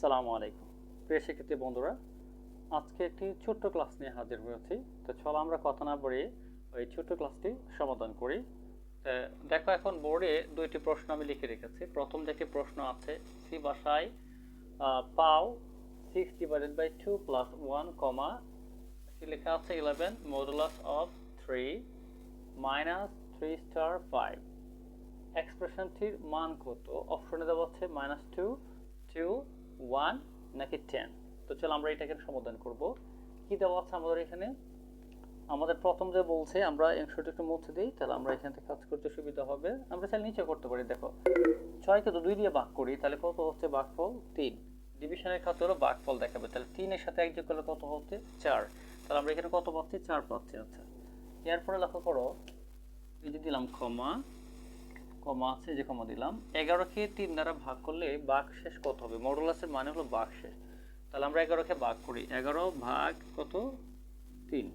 আসসালামু আলাইকুম প্রিয় শিক্ষার্থী বন্ধুরা, আজকে একটি ছোট্ট ক্লাস নিয়ে হাজির হয়েছি। তো চলো আমরা কথা না বাড়িয়ে ওই ছোট্ট ক্লাসটি সমাধান করি। দেখো, এখন বোর্ডে দুইটি প্রশ্ন আমি লিখে রেখেছি। প্রথম যে একটি প্রশ্ন আছে, সি ভাষায় পাও 6/2 প্লাস 1 কমা লেখা আছে 11 মডুলাস অফ 3 মাইনাস 3 স্টার 5। এক্সপ্রেশনটির মান কত? অপশনে দেওয়া আছে -2, 2, 1 নাকি 10। তো চলো আমরা এটাকে সমাধান করব। কি দেওয়া আছে আমাদের এখানে? আমাদের প্রথম যে বলছে, আমরা অংশটা একটু মুছে দিই, তাহলে আমরা এখান থেকে কাজ করতে সুবিধা হবে। আমরা চাইলে নিচে করতে পারি। দেখো, 6কে তো 2 দিয়ে ভাগ করি, তাহলে কত হচ্ছে ভাগফল? 3। ডিভিশনের খাতে হলো ভাগফল দেখাবে, তাহলে 3 এর সাথে 1 যোগ করলে কত হচ্ছে? 4। তাহলে আমরা এখানে কত পাচ্ছি? 4 পাচ্ছি। আচ্ছা, এরপরে লক্ষ্য করো, এই যে দিলাম কমা, কমা আছে, যে কমা দিলাম। 11কে 3 দ্বারা ভাগ করলে ভাগশেষ কত হবে? মডুলাসের মানে হলো ভাগশেষ। তাহলে আমরা 11কে ভাগ করি। 11 ভাগ কত? 3।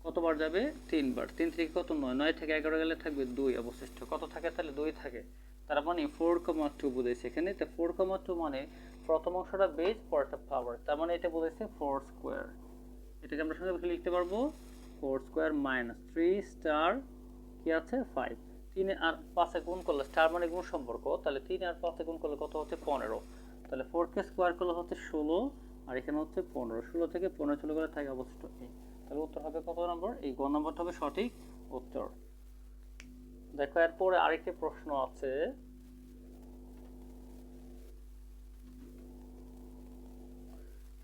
কতবার যাবে? 3 বার। 3 থেকে কত? 9। 9 থেকে 11 গেলে থাকবে 2 অবশিষ্ট। কত থাকে তাহলে? 2 থাকে। তার মানে 4,2 বুঝাইছে এখানে। তো 4,2 মানে প্রথম অংশটা বেস, পরেরটা পাওয়ার। তার মানে এটা বুঝাইছে 4 স্কয়ার। এটাকে আমরা সঙ্গে বসে লিখতে পারবো 4 স্কয়ার মাইনাস 3 স্টার কি আছে? 5। 3 আর 5 গুণ করলে, স্টার মানে গুণ সম্পর্ক, তাহলে 3 আর 5 গুণ করলে কত হচ্ছে? 15। তাহলে 4 কে স্কয়ার করলে হচ্ছে 16, আর এখানে হচ্ছে 15। 16 থেকে 15 চলে গেলে থাকে অবশিষ্ট এই। তাহলে উত্তর হবে কত নম্বর? এই গ নম্বরটা হবে সঠিক উত্তর। দেখো, এরপরে আরেকটি প্রশ্ন আছে।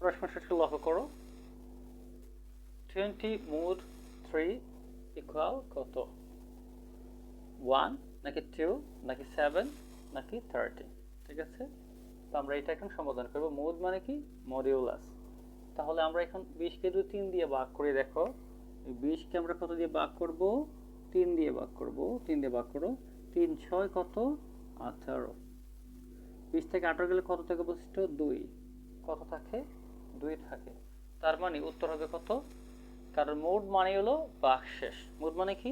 প্রশ্নটা লক্ষ্য করো, 20 মোড 3 ইকুয়াল কত? 1 নাকি 2 নাকি 7 নাকি 30? ঠিক আছে, তো আমরা এটা এখন সমাধান করব। মোড মানে কি? মডিউলাস। তাহলে আমরা এখন 20কে 3 দিয়ে ভাগ করি। দেখো, এই 20কে আমরা কত দিয়ে ভাগ করব? 3 দিয়ে ভাগ করব। 3 দিয়ে ভাগ করো। 3 6 কত? 18। 20 থেকে 18 গেলে কত থেকে অবশিষ্ট? 2। কত থাকে? 2 থাকে। তার মানে উত্তর হবে কত? কারণ মোড মানে হলো ভাগশেষ। মোড মানে কি?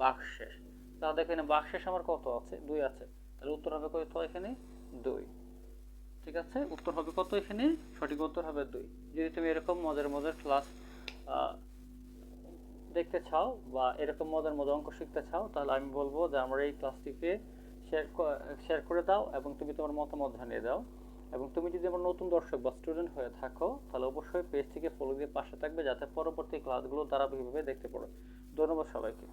ভাগশেষ। তাহলে দেখো, এখানে ভাগশেষ আমার কত আছে? 2 আছে। তাহলে উত্তর হবে কত এখানে? 2। ঠিক আছে, উত্তর হবে কত এখানে? সঠিক উত্তর হবে 2। যদি তুমি এরকম মজার মজার ক্লাস দেখতে চাও বা এরকম মজার মজার অঙ্ক শিখতে চাও, তাহলে আমি বলবো যে আমার এই ক্লাসটিকে শেয়ার করে দাও এবং তুমি তোমার মতামত জানিয়ে দাও। এবং তুমি যদি আমার নতুন দর্শক বা স্টুডেন্ট হয়ে থাকো, তাহলে অবশ্যই পেজটিকে ফলো দিয়ে পাশে থাকবে, যাতে পরবর্তী ক্লাসগুলো ধারাবাহিকভাবে দেখতে পারো। ধন্যবাদ সবাইকে।